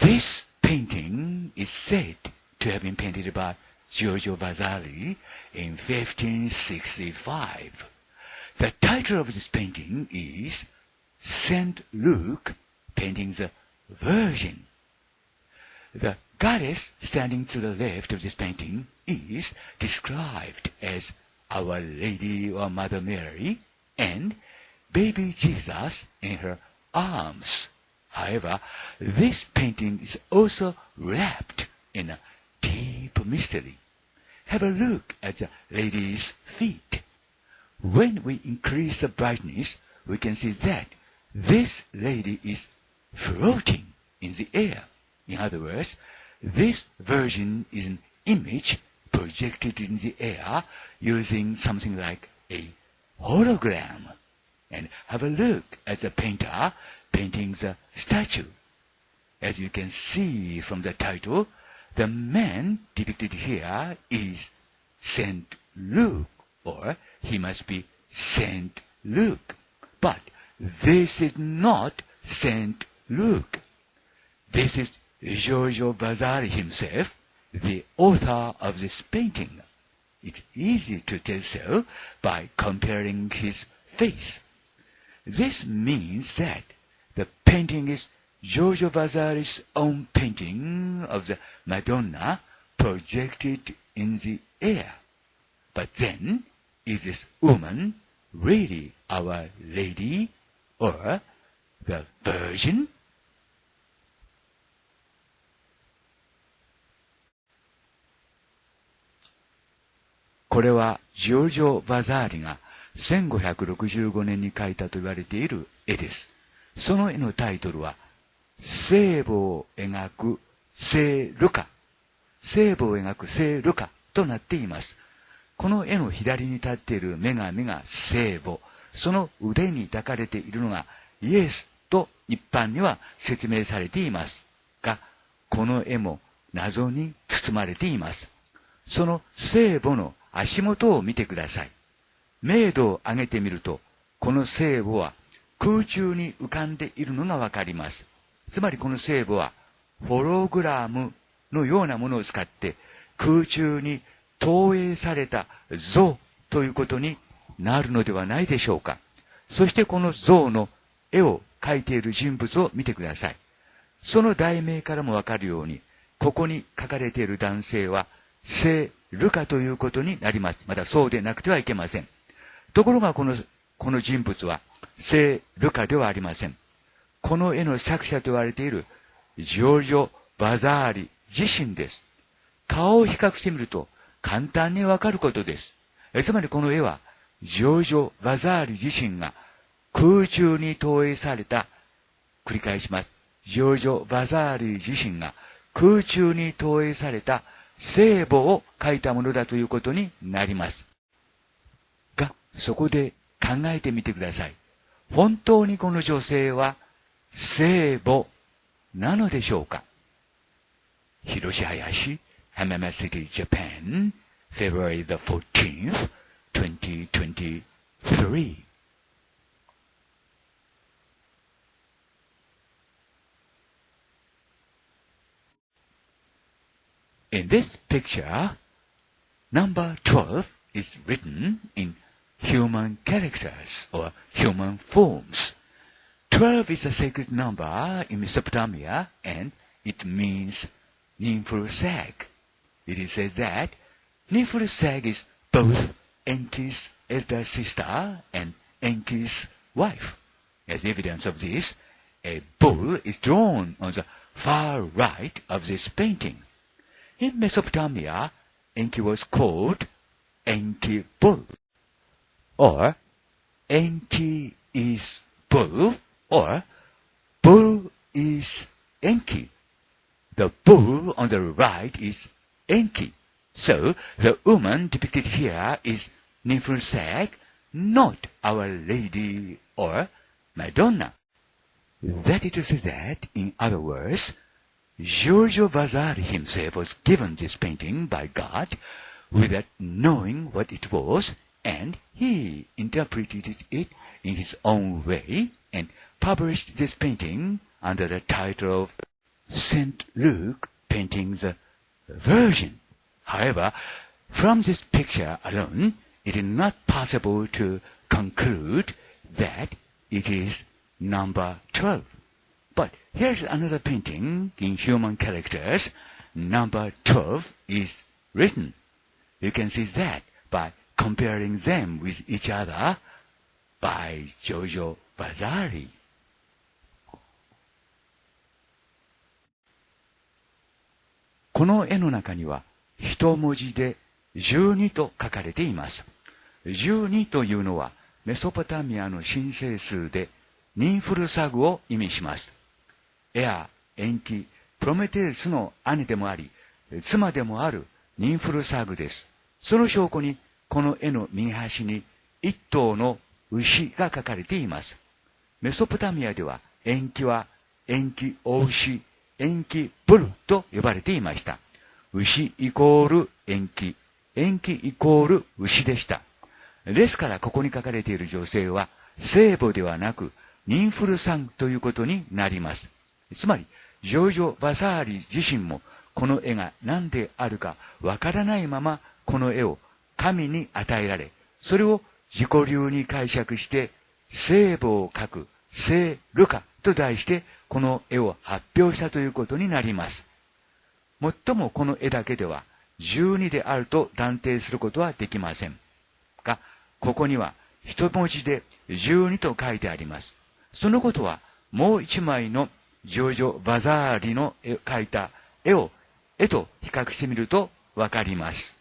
This painting is said to have been painted by Giorgio Vasari in 1565. The title of this painting is Saint Luke painting the Virgin. The goddess standing to the left of this painting is described as Our Lady or Mother Mary and baby Jesus in her arms. However, this painting is also wrapped in a deep mystery. Have a look at the lady's feet. When we increase the brightness, we can see that this lady is floating in the air. In other words, this virgin is an image projected in the air using something like a hologram. And have a look at the painter painting the statue. As you can see from the title, the man depicted here is Saint Luke, or he must be Saint Luke. But this is not Saint Luke. This is Giorgio Vasari himself, the author of this painting. It's easy to tell so by comparing his face. This means that the painting is Giorgio Vasari's own painting of the Madonna projected in the air. But then, is this woman really Our Lady or the Virgin? これはジョルジョ・バザーリが1565年に描いたと言われている絵です。その絵のタイトルは、聖母を描く聖ルカ。聖母を描く聖ルカとなっています。この絵の左に立っている女神が聖母。その腕に抱かれているのがイエスと一般には説明されていますが、この絵も謎に包まれています。その聖母の足元を見てください。明度を上げてみると、この聖母は空中に浮かんでいるのがわかります。つまりこの聖母はホログラムのようなものを使って空中に投影された像ということになるのではないでしょうか。そしてこの像の絵を描いている人物を見てください。その題名からもわかるように、ここに書かれている男性は聖ルカということになります。またそうでなくてはいけません。ところがこの人物は聖ルカではありません。この絵の作者と言われているジョルジョ・バザーリ自身です。顔を比較してみると簡単にわかることです。つまりこの絵はジョルジョ・バザーリ自身が空中に投影された、繰り返します。ジョルジョ・バザーリ自身が空中に投影された聖母を描いたものだということになります。が、そこで考えてみてください。本当にこの女性は聖母なのでしょうか。Hiroshi Hayashi, Hayashi Japan, February the 14th, 2023. In this picture, number 12 is written in human characters or human forms. 12 is a sacred number in Mesopotamia and it means Ninhursag. It is said that Ninhursag is both Enki's elder sister and Enki's wife. As evidence of this, a bull is drawn on the far right of this painting. In Mesopotamia, Enki was called Enki Bull, or Enki is Bull, or Bull is Enki. The bull on the right is Enki. So, the woman depicted here is Ninhursag, not Our Lady or Madonna. That is to say that, in other words, Giorgio Vasari himself was given this painting by God without knowing what it was, and he interpreted it in his own way and published this painting under the title of St. Luke painting the Virgin. However, from this picture alone, it is not possible to conclude that it is number 12. But here's another painting in human characters. Number 12 is written. You can see that by comparing them with each other by Giorgio Vasari. この絵の中には一文字で12と書かれています。12というのはメソポタミアの神聖数でニンフルサグを意味します。エア、エンキ、プロメテウスの兄でもあり、妻でもあるニンフルサグです。その証拠にこの絵の右端に一頭の牛が描かれています。メソポタミアでは延期は延期お牛、延期ブルと呼ばれていました。牛イコール延期、延期イコール牛でした。ですからここに書かれている女性は聖母ではなくニンフルサグということになります。つまりジョージョ・バサーリ自身もこの絵が何であるかわからないままこの絵を神に与えられ、それを自己流に解釈して聖母を描く聖ルカと題してこの絵を発表したということになります。もっともこの絵だけでは12であると断定することはできませんが、ここには一文字で12と書いてあります。そのことはもう一枚のジョージョ・バザーリの描いた絵と比較してみるとわかります。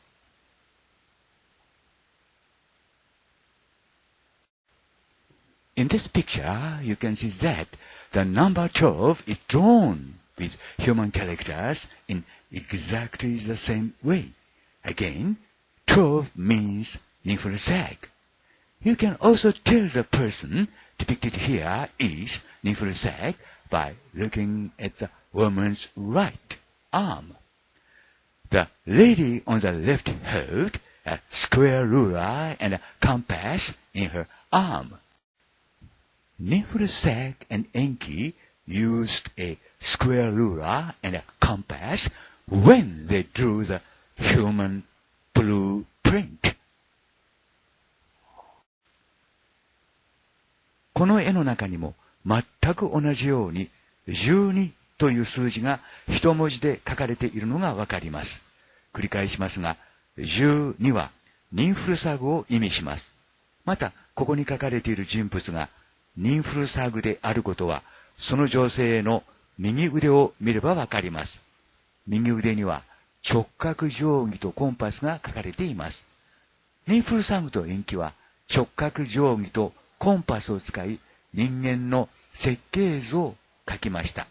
In this picture, you can see that the number 12 is drawn with human characters in exactly the same way. Again, 12 means Ninhursag. You can also tell the person depicted here is Ninhursag by looking at the woman's right arm. The lady on the left held a square ruler and a compass in her arm. Ninhursag and Enki used a square ruler and a compass when they drew the human blueprint. この絵の中にも全く同じように12という数字が一文字で書かれているのがわかります。繰り返しますが、12はニンフルサグを意味します。また、ここに書かれている人物がニンフルサグであることは、その女性の右腕を見ればわかります。右腕には直角定規とコンパスが書かれています。ニンフルサグと延期は直角定規とコンパスを使い、人間の設計図を描きました。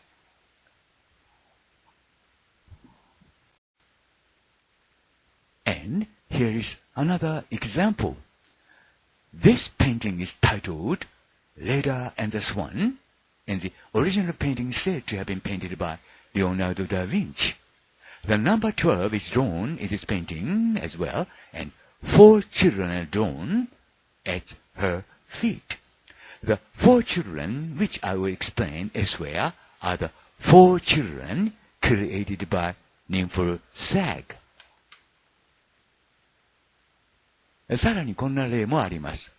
And here is another example. This painting is titled Leda and the Swan, and the original painting is said to have been painted by Leonardo da Vinci. The number 12 is drawn in this painting as well, and 4 children are drawn at her feet. The 4 children, which I will explain elsewhere, are the 4 children created by Ninhursag. さらにこんな例もあります。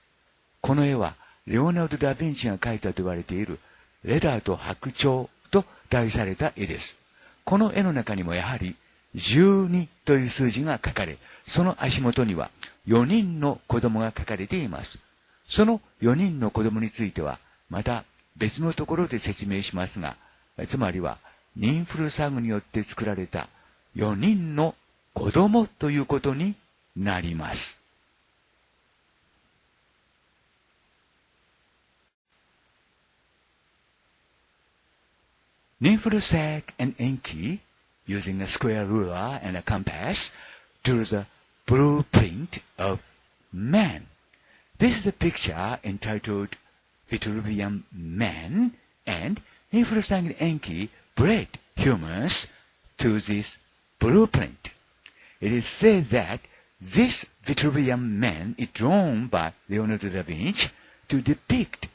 この絵はレオナルド・ダ・ヴィンチが描いたと言われているレダーと白鳥と題された絵です。この絵の中にもやはり12という数字が書かれ、その足元には4人の子供が書かれています。その4人の子供についてはまた別のところで説明しますが、つまりはニンフルサグによって作られた4人の子供ということになります。Ninhursag and Enki, using a square ruler and a compass, drew the blueprint of man. This is a picture entitled Vitruvian Man, and Ninhursag and Enki bred humans to this blueprint. It is said that this Vitruvian Man is drawn by Leonardo da Vinci to depict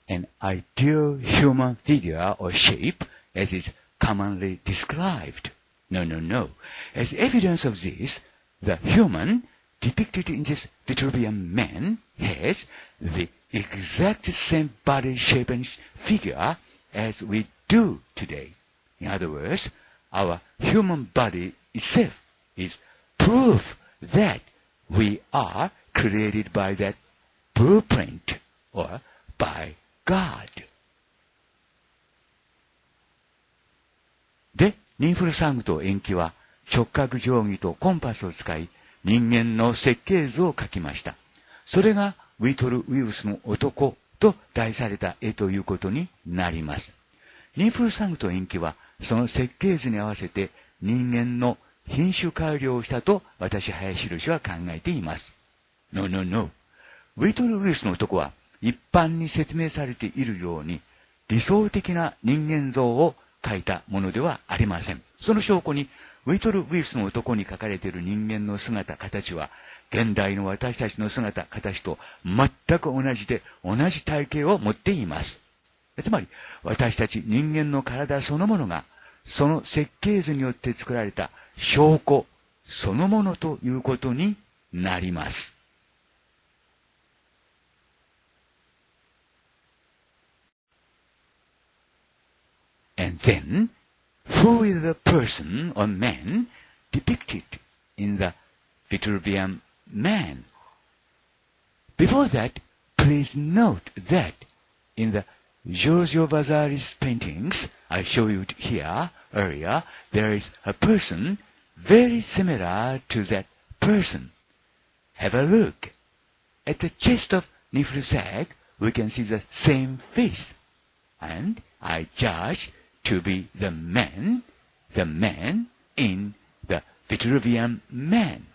an ideal human figure or shape as is commonly described. No, no, no. As evidence of this, the human depicted in this Vitruvian man has the exact same body shape and figure as we do today. In other words, our human body itself is proof that we are created by that blueprint or by God. で、ニンフルサグと延期は直角定規とコンパスを使い人間の設計図を描きました。それがウィトル・ウィルスの男と題された絵ということになります。ニンフルサグと延期はその設計図に合わせて人間の品種改良をしたと私、林博は考えています。No, no, no. ウィトル・ウィルスの男は一般に説明されているように理想的な人間像を描いたものではありません。その証拠にウィトル・ウィルスの男に描かれている人間の姿、形は現代の私たちの姿、形と全く同じで同じ体型を持っています。つまり私たち人間の体そのものがその設計図によって作られた証拠そのものということになります。And then, who is the person or man depicted in the Vitruvian man? Before that, please note that in the Giorgio Vasari's paintings, I showed you here earlier, there is a person very similar to that person. Have a look. At the chest of Ninhursag, we can see the same face. And I judged to be the man in the Vitruvian man.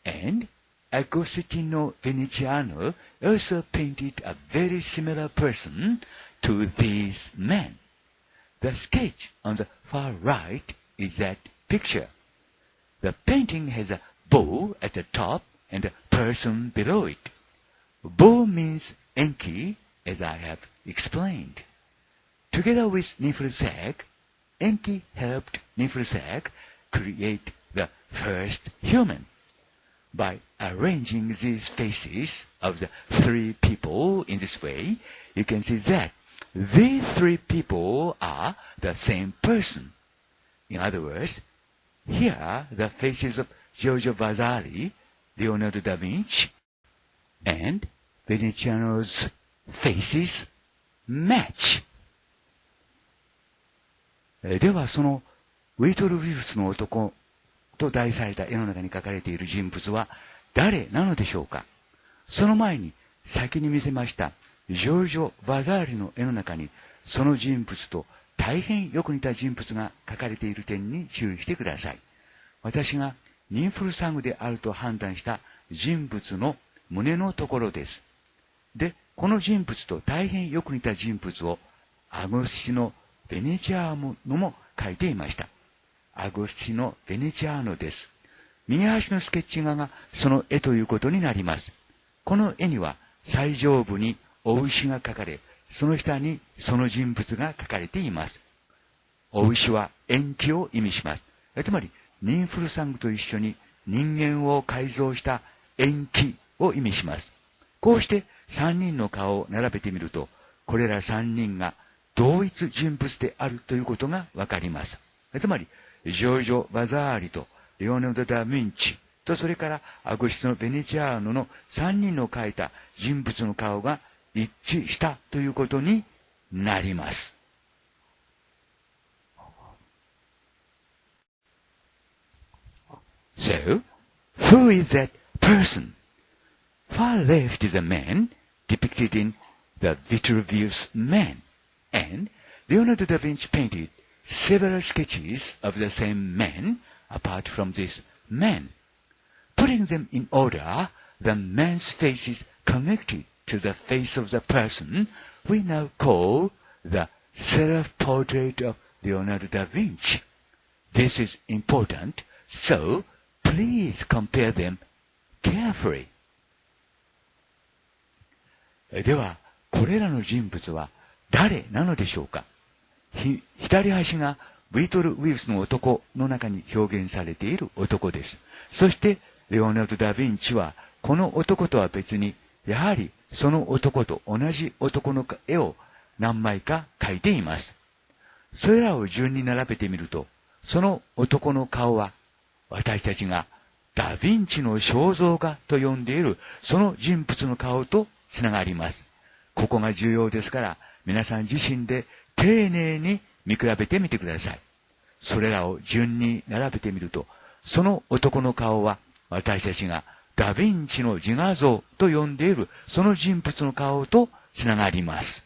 And Agostino Venetiano also painted a very similar person to these men. The sketch on the far right is that picture. The painting has a bow at the top and a person below it. Bow means Enki, as I have explained. Together with Ninhursag, Enki helped Ninhursag create the first human. By arranging these faces of the three people in this way, you can see that these three people are the same person. In other words, here are the faces of Giorgio Vasari, Leonardo da Vinci, and Venetiano's faces match. ではそのウィトル・ウィルスの男と題された絵の中に描かれている人物は誰なのでしょうか。その前に先に見せましたジョルジョ・バザーリの絵の中にその人物と大変よく似た人物が描かれている点に注意してください。私がニンフルサグであると判断した人物の胸のところです。で、この人物と大変よく似た人物をアゴスティノ・ベネチアーノも描いていました。アゴスティノ・ベネチアーノです。右端のスケッチ画がその絵ということになります。この絵には最上部にお牛が描かれ、その下にその人物が描かれています。お牛は延期を意味します。つまり、ニンフルサグと一緒に人間を改造した延期を意味します。こうして3人の顔を並べてみると、これら3人が同一人物であるということがわかります。つまり、ジョルジョ・バザーリとレオナルド・ダ・ヴィンチとそれからアゴスティノ・ベネチアーノの3人の描いた人物の顔が一致したということになります。So, who is that person? Far left is a man depicted in the Vitruvius Man, and Leonardo da Vinci painted several sketches of the same man apart from this man. Putting them in order, the man's face is connected to the face of the person we now call the self-portrait of Leonardo da Vinci. This is important, so please compare them carefully. では、これらの人物は誰なのでしょうか。左端がビートルウイルスの男の中に表現されている男です。そしてレオナルド・ダ・ヴィンチはこの男とは別にやはりその男と同じ男の絵を何枚か描いています。それらを順に並べてみると、その男の顔は私たちがダ・ヴィンチの肖像画と呼んでいるその人物の顔とつながります。ここが重要ですから、皆さん自身で丁寧に見比べてみてください。それらを順に並べてみると、その男の顔は私たちがダ・ヴィンチの自画像と呼んでいるその人物の顔とつながります。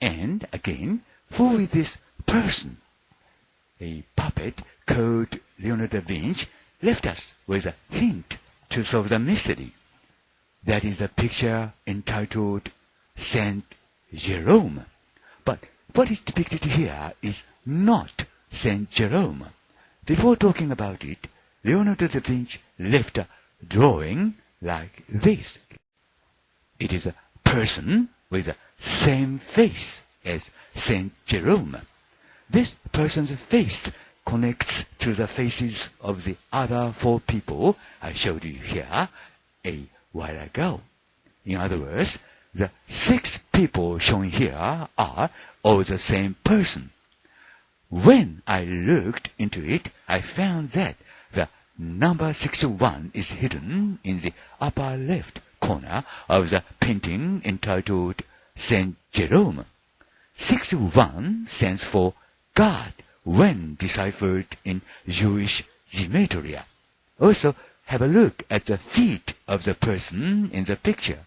And again, who is this person? A puppet called Leonardo da Vinci left us with a hint to solve the mystery. That is a picture entitled Saint Jerome. But what is depicted here is not Saint Jerome. Before talking about it, Leonardo da Vinci left a drawing like this. It is a person with the same face as Saint Jerome. This person's face connects to the faces of the other four people I showed you here a while ago. In other words, the 6 people shown here are all the same person. When I looked into it, I found that the number 61 is hidden in the upper left corner of the painting entitled Saint Jerome. 61 stands for God when deciphered in Jewish gematria. Also, have a look at the feet of the person in the picture.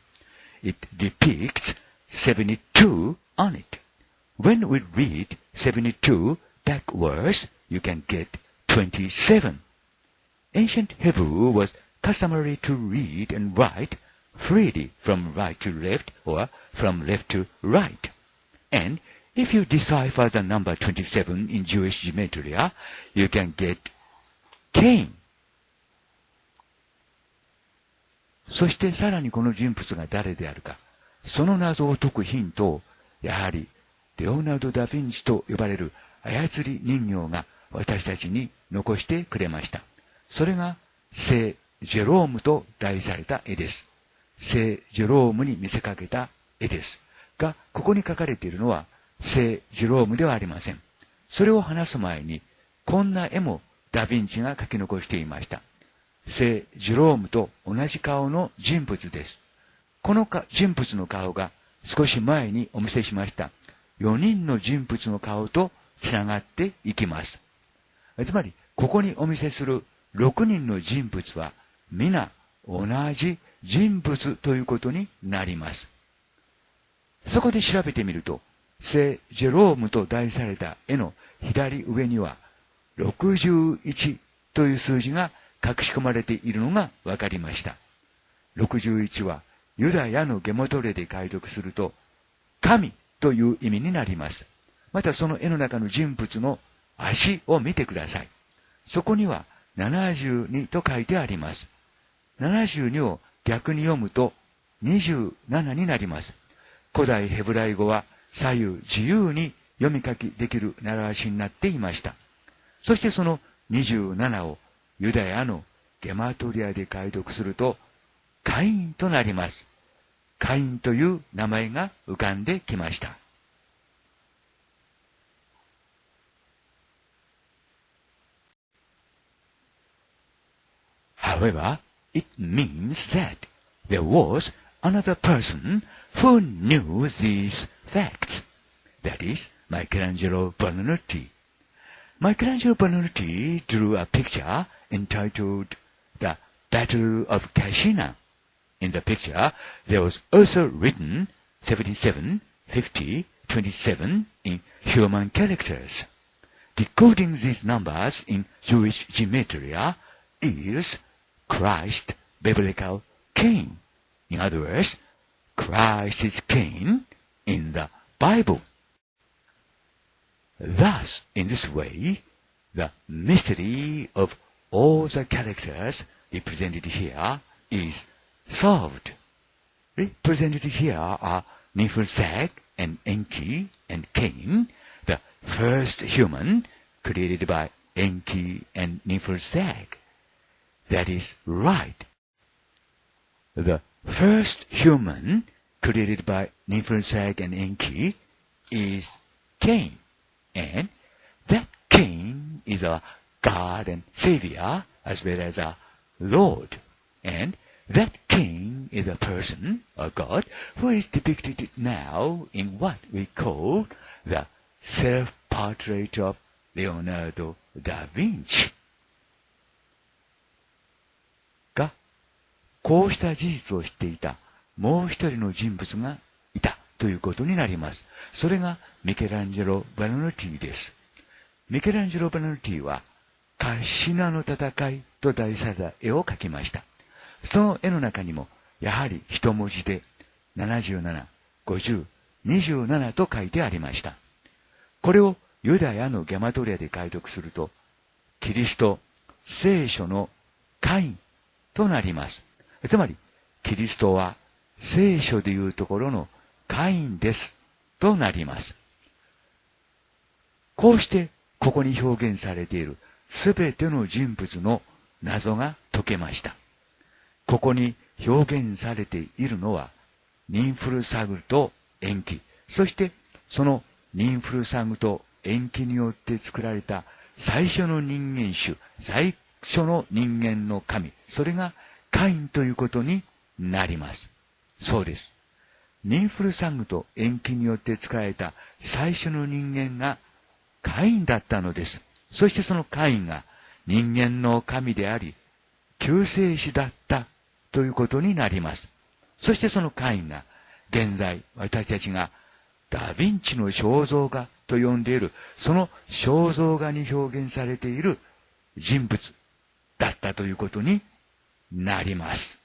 It depicts 72 on it. When we read 72 backwards, you can get 27. Ancient Hebrew was customary to read and write freely from right to left or from left to right. And if you decipher the number 27 in Jewish gematria, you can get Cain. そしてさらにこの人物が誰であるか、その謎を解くヒントを、やはりレオナルド・ダ・ヴィンチと呼ばれる操り人形が私たちに残してくれました。それが聖ジェロームと題された絵です。聖ジェロームに見せかけた絵です。が、ここに書かれているのは聖ジェロームではありません。それを話す前に、こんな絵もダ・ヴィンチが書き残していました。聖ジェロームと同じ顔の人物です。この人物の顔が少し前にお見せしました4人の人物の顔とつながっていきます。つまり、ここにお見せする6人の人物は皆同じ人物ということになります。そこで調べてみると、聖ジェロームと題された絵の左上には61という数字が隠し込まれているのが分かりました。61はユダヤのゲモトレで解読すると神という意味になります。またその絵の中の人物の足を見てください。そこには72と書いてあります。72を逆に読むと27になります。古代ヘブライ語は左右自由に読み書きできる習わしになっていました。そしてその27をユダヤのゲマトリアで解読するとカインとなります。カインという名前が浮かんできました。However, it means that there was another person who knew these facts. That is, Michelangelo Buonarroti. Michelangelo Buonarroti drew a picture entitled The Battle of Cascina. In the picture, there was also written 77, 50, 27 in human characters. Decoding these numbers in Jewish gematria is Christ biblical Cain. In other words, Christ is Cain in the Bible. Thus, in this way, the mystery of all the characters represented here is solved. Represented here are Ninhursag and Enki and Cain, the first human created by Enki and Ninhursag. That is right. The first human created by Ninhursag and Enki is Cain, and that Cain is our God and Savior as well as our Lord, and that Cain is a person, a God, who is depicted now in what we call the self-portrait of Leonardo da Vinci. が、こうした事実を知っていたもう一人の人物がいたということになります。それがミケランジェロ・バノルティです。ミケランジェロ・バノルティはカシナの戦いと題された絵を描きました。その絵の中にもやはり一文字で77、50、27と書いてありました。これをユダヤのゲマトリアで解読すると、キリスト、聖書のカインとなります。つまり、キリストは聖書でいうところのカインですとなります。こうしてここに表現されているすべての人物の謎が解けました。ここに表現されているのはニンフルサグとエンキ、そしてそのニンフルサグとエンキによって作られた最初の人間種、最初の人間の神、それがカインということになります。そうです。ニンフルサグとエンキによって作られた最初の人間がカインだったのです。そしてそのカインが人間の神であり、救世主だったということになります。そしてそのカインが現在私たちがダ・ヴィンチの肖像画と呼んでいるその肖像画に表現されている人物だったということになります。